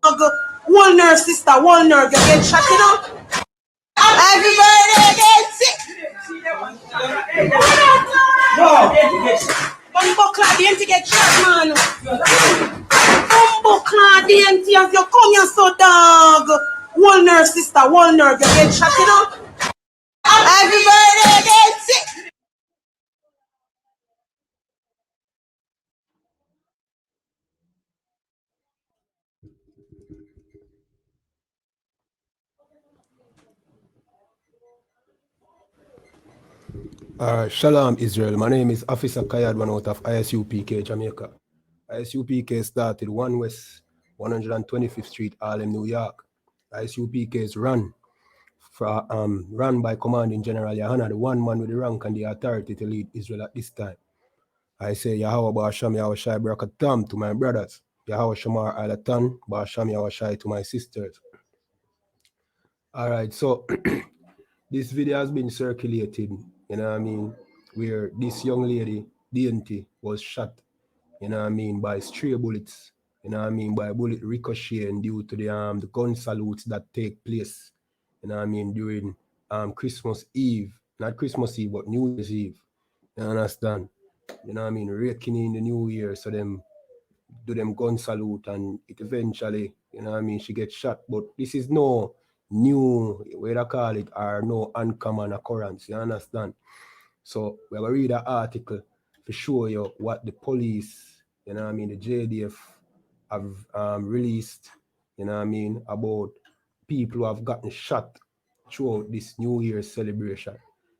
One nurse, sister, one nurse, you get shot, you know? Happy birthday, Daity! Bumbleclad Daity get shot, man. Bumbleclad Daity, as you come here, so dog. One nurse, sister, one nurse, you get shot, you know? Happy birthday, Daity! Shalom, Israel. My name is Officer Kayad, one out of I.S.U.P.K, Jamaica. I.S.U.P.K started 1 West 125th Street, Harlem, New York. I.S.U.P.K is run by Commanding General Yahanna, the one man with the rank and the authority to lead Israel at this time. I say Yahweh Ba'asham Yahweh Shai Barakatam to my brothers, Yahweh Shamar Alatan, Ba'asham Yahweh Shai to my sisters. Alright, so this video has been circulated, you know what I mean, where this young lady, Daity, was shot, you know what I mean, by stray bullets, you know what I mean, by bullet ricocheting due to the gun salutes that take place, you know what I mean, during Christmas Eve, not Christmas Eve, but New Year's Eve, you understand, you know what I mean, raking in the New Year, so them do them gun salute, and it eventually, you know what I mean, she gets shot, but this is no new, what I call it, or no uncommon occurrence, you understand? So we're going to read an article to show you what the police, you know what I mean, the JDF have released, you know what I mean, about people who have gotten shot throughout this New Year's celebration,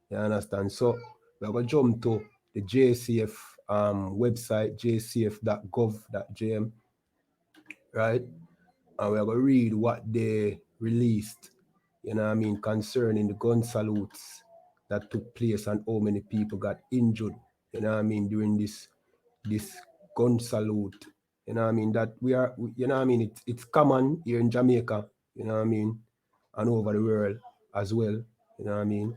you understand? So we're going to jump to the JCF website, jcf.gov.jm, right? And we're going to read what they released, you know what I mean, concerning the gun salutes that took place and how many people got injured, you know what I mean, during this gun salute, you know what I mean, that you know what I mean, it's common here in Jamaica, you know what I mean, and over the world as well, you know what I mean.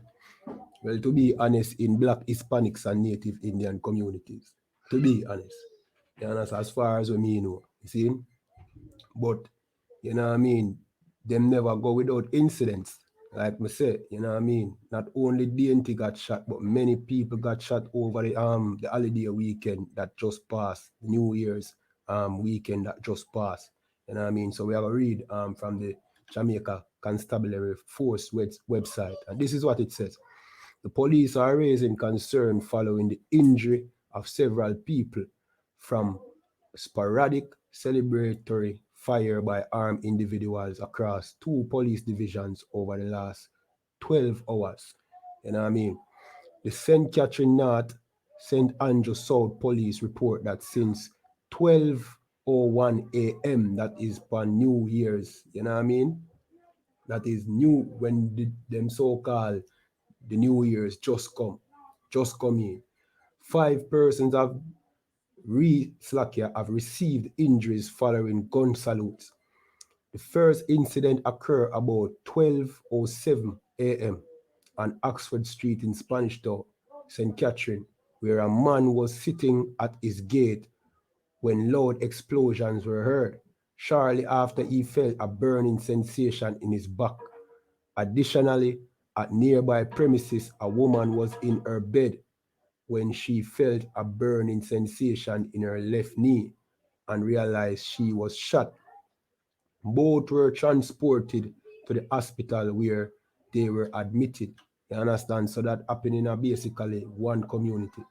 Well, to be honest, in Black, Hispanics and Native Indian communities, to be honest, you know, as far as we know, you see, but you know what I mean, them never go without incidents. Like me say, you know what I mean? Not only Daity got shot, but many people got shot over the holiday weekend that just passed, the New Year's weekend that just passed. You know what I mean? So we have a read from the Jamaica Constabulary Force website. And this is what it says. The police are raising concern following the injury of several people from sporadic celebratory fire by armed individuals across 2 police divisions over the last 12 hours. You know what I mean? The St. Catherine North, St. Andrew South police report that since 12:01 a.m., that is for New Year's, you know what I mean? That is new when them so-called the New Year's just come in. 5 persons have received injuries following gun salutes. The first incident occurred about 12:07 a.m. on Oxford Street in Spanish Town, St. Catherine, where a man was sitting at his gate when loud explosions were heard. Shortly after, he felt a burning sensation in his back. Additionally, at nearby premises, a woman was in her bed when she felt a burning sensation in her left knee and realized she was shot. Both were transported to the hospital where they were admitted. You understand? So that happened in basically one community.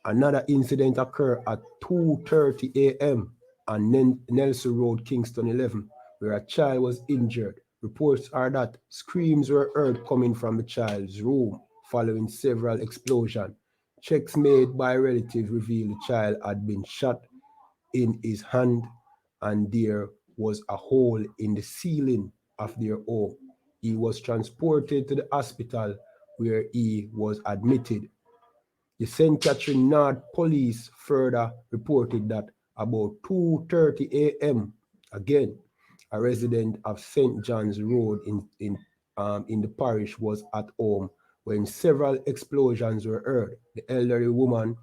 Another incident occurred at 2:30 a.m. on Nelson Road, Kingston 11, where a child was injured. Reports are that screams were heard coming from the child's room following several explosions. Checks made by relatives revealed the child had been shot in his hand and there was a hole in the ceiling of their home. He was transported to the hospital where he was admitted. The St. Catherine North police further reported that about 2:30 a.m., again, a resident of St. John's Road in the parish was at home when several explosions were heard. The elderly woman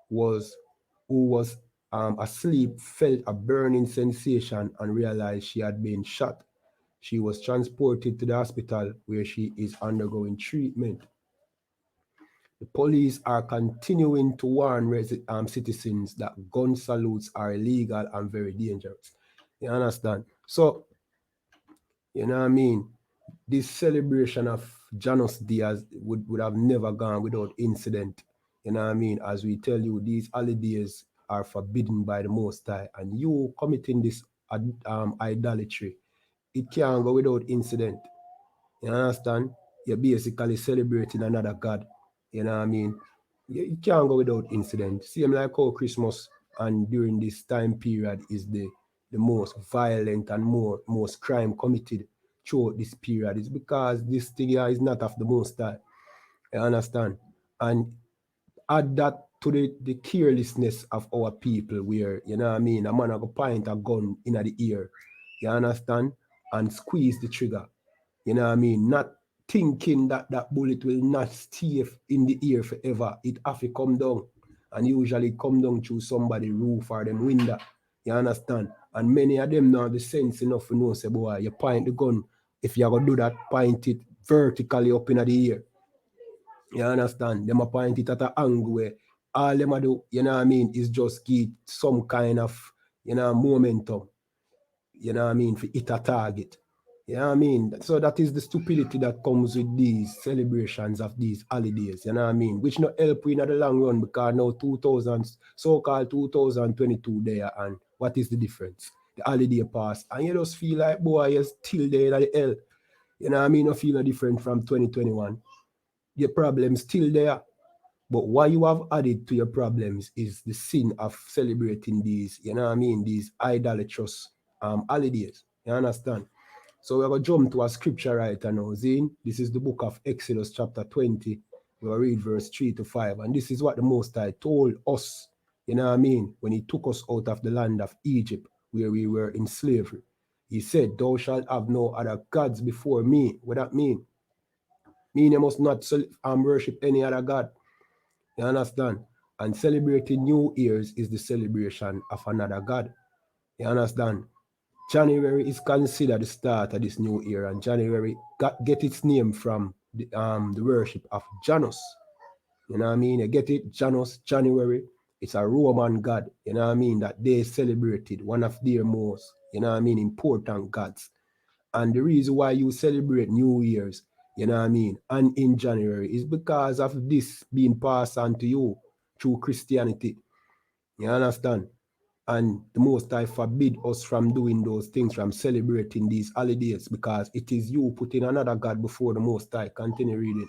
who was asleep, felt a burning sensation and realized she had been shot. She was transported to the hospital where she is undergoing treatment. The police are continuing to warn citizens that gun salutes are illegal and very dangerous. You understand? So, you know what I mean? This celebration of Janus Diaz would have never gone without incident. You know what I mean? As we tell you, these holidays are forbidden by the Most High, and you committing this idolatry, it can't go without incident. You understand? You're basically celebrating another God. You know what I mean? You can't go without incident. Same like how Christmas and during this time period is the most violent and most crime committed throughout this period. It's because this thing here is not of the Most High. You understand? And add that to the carelessness of our people where, you know what I mean, a man go point a gun in the ear, you understand, and squeeze the trigger. You know what I mean? Not thinking that that bullet will not stay in the ear forever. It have to come down. And usually come down through somebody's roof or them window. You understand? And many of them now have the sense enough to know, say, boy, you point the gun. If you're going to do that, point it vertically up in the ear. You understand? Them a point it at an angle where all them a do, you know what I mean, is just give some kind of, you know, momentum. You know what I mean? For hit a target. You know what I mean? So that is the stupidity that comes with these celebrations of these holidays. You know what I mean? Which not help in the long run because now 2000, so-called 2022 there, and what is the difference? The holiday pass. And you just feel like, boy, you're still there at the hell. You know what I mean? You feel no different from 2021. Your problem's still there. But what you have added to your problems is the sin of celebrating these, you know what I mean, these idolatrous holidays. You understand? So we're going to jump to a scripture right now. Zine, this is the book of Exodus chapter 20. We'll read verse 3 to 5. And this is what the Most High told us, you know what I mean, when he took us out of the land of Egypt, where we were in slavery. He said, thou shalt have no other gods before me. What that mean? Mean you must not worship any other God. You understand? And celebrating New Year's is the celebration of another God. You understand? January is considered the start of this new year, and January get its name from the worship of Janus. You know what I mean? You get it? Janus, January. It's a Roman god, you know what I mean, that they celebrated, one of their most, you know what I mean, important gods. And the reason why you celebrate New Year's, you know what I mean, and in January is because of this being passed on to you through Christianity. You understand? And the Most High forbid us from doing those things, from celebrating these holidays, because it is you putting another God before the Most High. Continue reading.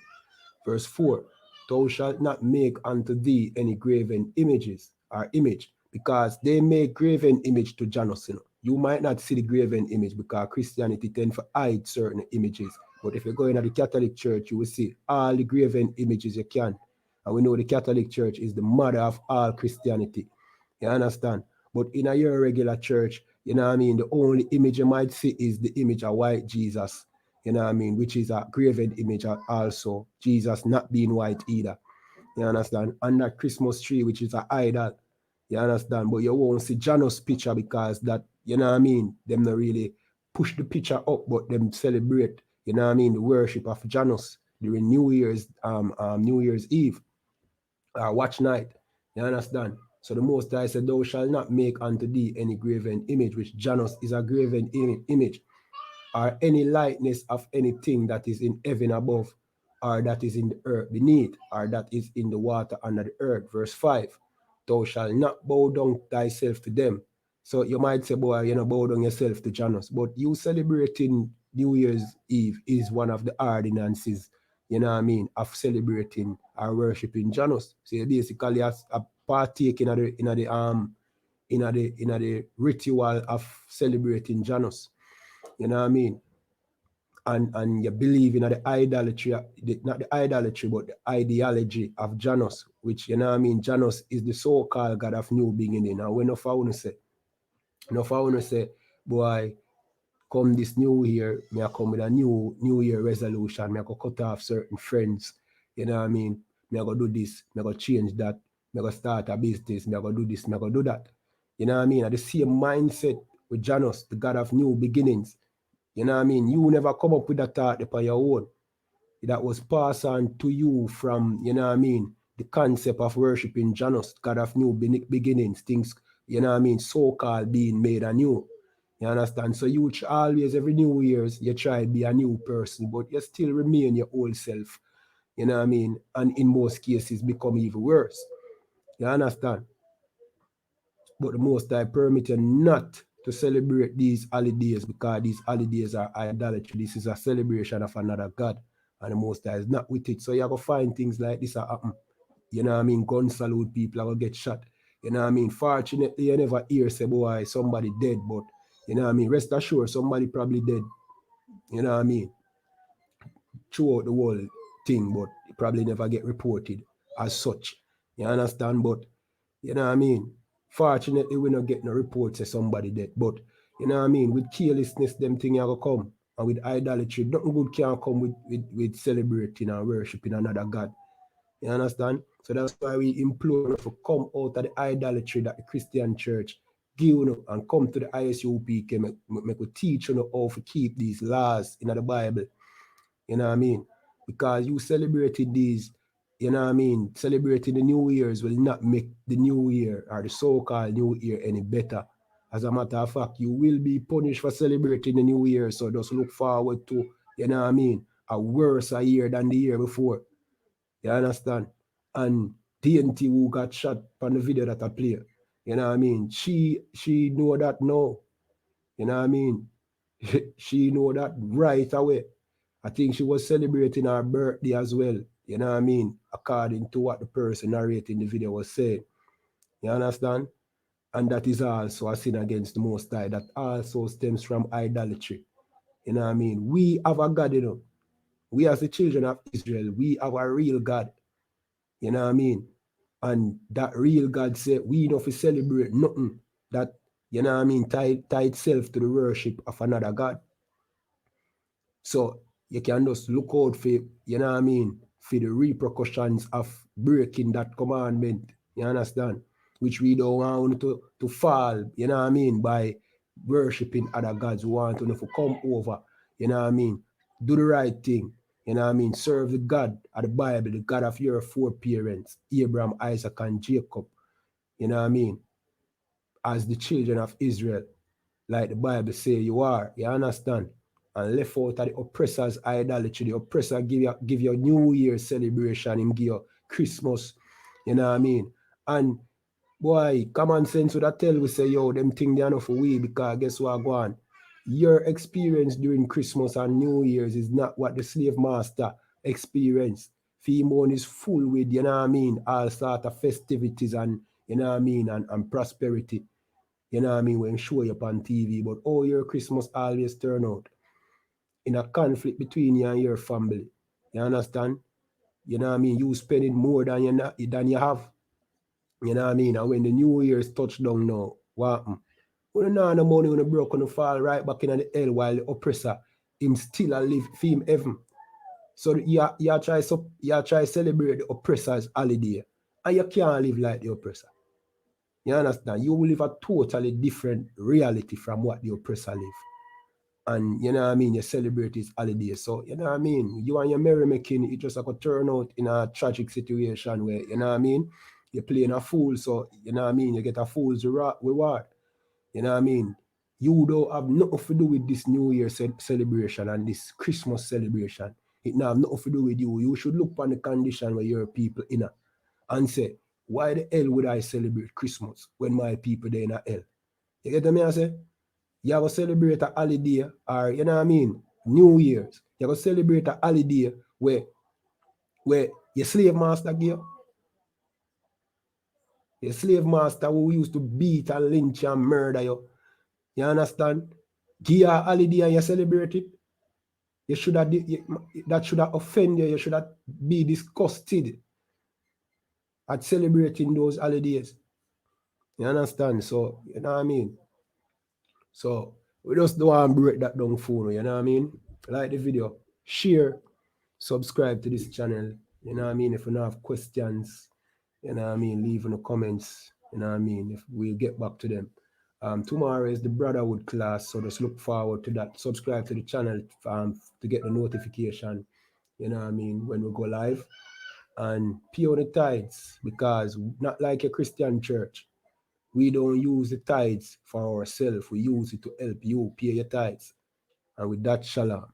Verse 4, thou shalt not make unto thee any graven images or image, because they make graven image to Janus. You might not see the graven image because Christianity tend to hide certain images. But if you go into the Catholic Church, you will see all the graven images you can. And we know the Catholic Church is the mother of all Christianity. You understand? But in a your regular church, you know what I mean, the only image you might see is the image of white Jesus. You know what I mean? Which is a graven image also. Jesus not being white either. You understand? And that Christmas tree, which is an idol. You understand? But you won't see Janus picture because that, you know what I mean? Them not really push the picture up, but them celebrate, you know what I mean, the worship of Janus during New Year's Eve or watch night. You understand? So the Most High said, thou shalt not make unto thee any graven image, which Janus is a graven image, or any likeness of anything that is in heaven above, or that is in the earth beneath, or that is in the water under the earth. Verse 5, thou shalt not bow down thyself to them. So you might say, boy, you know, bow down yourself to Janus, but you celebrating New Year's Eve is one of the ordinances, you know what I mean, of celebrating or worshiping Janus. So you basically a partake in the ritual of celebrating Janus. You know what I mean? And you believe in the idolatry, not the idolatry, but the ideology of Janus, which, you know what I mean, Janus is the so-called God of new beginning. And when enough I want to say, boy, come this new year, me I come with a new year resolution, me I go cut off certain friends, you know what I mean? Me I go do this, me I go change that, me I go start a business, me I go do this, me I go do that. You know what I mean? At the same mindset with Janus, the God of new beginnings. You know what I mean? You never come up with that thought upon your own. That was passed on to you from, you know what I mean, the concept of worshiping Janus, God of new beginnings, things, you know what I mean, so-called being made anew. You understand? So you always, every New Year's, you try to be a new person, but you still remain your old self. You know what I mean? And in most cases, become even worse. You understand? But the Most High permit you not to celebrate these holidays because these holidays are idolatry. This is a celebration of another God. And the Most High is not with it. So you have to find things like this happen. You know what I mean? Gun salute, people are going to get shot. You know what I mean? Fortunately, you never hear say, boy, somebody dead. But, you know what I mean? Rest assured, somebody probably dead. You know what I mean? Throughout the whole thing, but it probably never get reported as such. You understand? But, you know what I mean? Fortunately, we not get no reports of somebody dead. But, you know what I mean? With carelessness, them thing are going to come. And with idolatry, nothing good can come with celebrating and worshiping another God. You understand? So that's why we implore you to come out of the idolatry that the Christian church give you and come to the I.S.U.P.K. Make we teach you how to keep these laws in the Bible. You know what I mean? Because you celebrated these, you know what I mean? Celebrating the New Year's will not make the New Year or the so-called New Year any better. As a matter of fact, you will be punished for celebrating the New Year. So just look forward to, you know what I mean, a worse year than the year before. You understand? And Daity, who got shot on the video that I play, you know what I mean? She know that now. You know what I mean? She know that right away. I think she was celebrating her birthday as well. You know what I mean? According to what the person narrating the video was saying. You understand? And that is also a sin against the Most High. That also stems from idolatry. You know what I mean? We have a God, you know. We as the children of Israel, we have a real God. You know what I mean? And that real God said, we don't celebrate nothing that, you know what I mean, tie itself to the worship of another God. So you can just look out for, you know what I mean, for the repercussions of breaking that commandment. You understand? Which we don't want to fall, you know what I mean, by worshiping other gods. We want to come over, you know what I mean, do the right thing. You know what I mean? Serve the God of the Bible, the God of your four parents, Abraham, Isaac, and Jacob. You know what I mean? As the children of Israel, like the Bible say you are. You understand? And left out of the oppressor's idolatry. The oppressor give you New Year celebration, him give you Christmas. You know what I mean? And boy, common sense would have tell we say, yo, them thing they are not for we, because guess what go on? Your experience during Christmas and New Year's is not what the slave master experienced. Female is full with, you know what I mean, all sort of festivities and, you know what I mean, and prosperity. You know what I mean, when show you up on TV, but all your Christmas always turn out in a conflict between you and your family. You understand? You know what I mean? You spending more than you have. You know what I mean? And when the New Year's touchdown now, what happen? We don't know no money when the broke on fall right back in the hell while the oppressor him still a live film heaven. So you try celebrate the oppressor's holiday. And you can't live like the oppressor. You understand? You will live a totally different reality from what the oppressor live. And you know what I mean, you celebrate his holiday. So you know what I mean, you and your merrymaking, it just like a turn out in a tragic situation where, you know what I mean, you're playing a fool, so you know what I mean, you get a fool's reward. You know what I mean? You don't have nothing to do with this New Year celebration and this Christmas celebration. It don't have nothing to do with you. You should look on the condition where your people in and say, why the hell would I celebrate Christmas when my people there in a hell? You get me? I say? You have to celebrate a holiday, or you know what I mean, New Year's. You have to celebrate a holiday where your slave master give you. Your slave master who used to beat and lynch and murder you. You understand? Give you a holiday and you celebrate it. You should have, that should have offend you. You should have be disgusted at celebrating those holidays. You understand? So, you know what I mean? So, we just don't want to break that down for you. You know what I mean? Like the video, share, subscribe to this channel. You know what I mean? If you don't have questions, you know what I mean, leave in the comments. You know what I mean? If we get back to them. Tomorrow is the brotherhood class, so just look forward to that. Subscribe to the channel to get the notification, you know what I mean, when we go live. And pay the tithes, because not like a Christian church, we don't use the tithes for ourselves. We use it to help you pay your tithes. And with that, shalom.